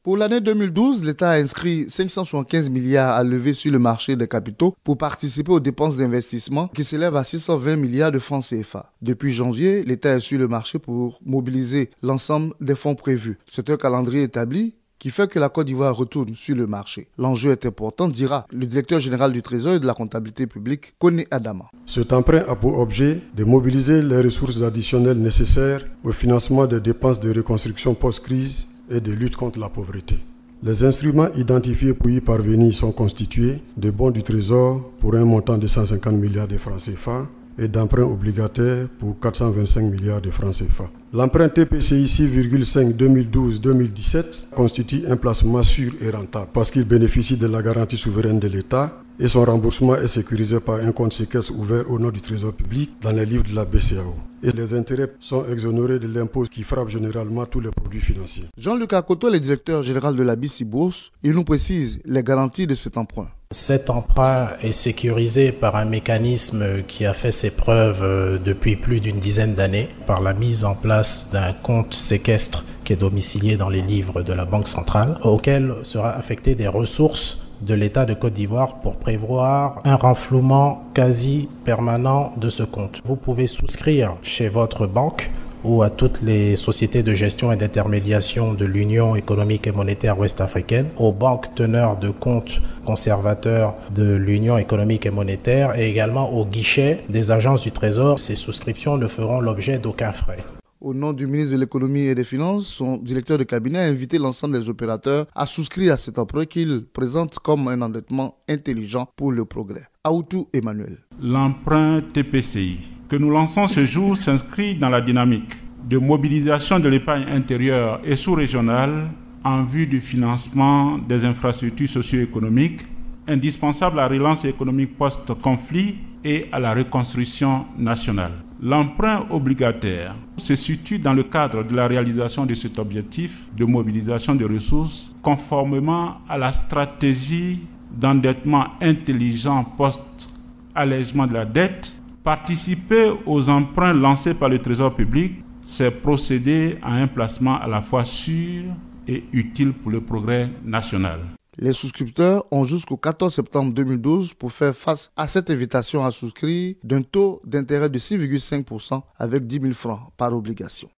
Pour l'année 2012, l'État a inscrit 575 milliards à lever sur le marché des capitaux pour participer aux dépenses d'investissement qui s'élèvent à 620 milliards de francs CFA. Depuis janvier, l'État est sur le marché pour mobiliser l'ensemble des fonds prévus. C'est un calendrier établi qui fait que la Côte d'Ivoire retourne sur le marché. L'enjeu est important, dira le directeur général du Trésor et de la comptabilité publique, Koné Adama. Cet emprunt a pour objet de mobiliser les ressources additionnelles nécessaires au financement des dépenses de reconstruction post-crise et de lutte contre la pauvreté. Les instruments identifiés pour y parvenir sont constitués de bons du Trésor pour un montant de 150 milliards de francs CFA et d'emprunts obligataires pour 425 milliards de francs CFA. L'emprunt TPCI 6,5 2012-2017 constitue un placement sûr et rentable parce qu'il bénéficie de la garantie souveraine de l'État et son remboursement est sécurisé par un compte séquestre ouvert au nom du Trésor public dans les livres de la BCEAO. Et les intérêts sont exonérés de l'impôt qui frappe généralement tous les produits financiers. Jean-Luc Akoto, le directeur général de la BICI Bourse, il nous précise les garanties de cet emprunt. Cet emprunt est sécurisé par un mécanisme qui a fait ses preuves depuis plus d'une dizaine d'années, par la mise en place d'un compte séquestre qui est domicilié dans les livres de la Banque centrale, auquel sera affecté des ressources de l'État de Côte d'Ivoire pour prévoir un renflouement quasi permanent de ce compte. Vous pouvez souscrire chez votre banque ou à toutes les sociétés de gestion et d'intermédiation de l'Union économique et monétaire ouest-africaine, aux banques teneurs de comptes conservateurs de l'Union économique et monétaire et également aux guichets des agences du Trésor. Ces souscriptions ne feront l'objet d'aucun frais. Au nom du ministre de l'Économie et des Finances, son directeur de cabinet a invité l'ensemble des opérateurs à souscrire à cet emprunt qu'il présente comme un endettement intelligent pour le progrès. Aoutou Emmanuel. L'emprunt TPCI que nous lançons ce jour s'inscrit dans la dynamique de mobilisation de l'épargne intérieure et sous-régionale en vue du financement des infrastructures socio-économiques indispensables à la relance économique post-conflit et à la reconstruction nationale. L'emprunt obligataire se situe dans le cadre de la réalisation de cet objectif de mobilisation de ressources conformément à la stratégie d'endettement intelligent post-allègement de la dette. Participer aux emprunts lancés par le Trésor public, c'est procéder à un placement à la fois sûr et utile pour le progrès national. Les souscripteurs ont jusqu'au 14 septembre 2012 pour faire face à cette invitation à souscrire d'un taux d'intérêt de 6,5% avec 10 000 francs par obligation.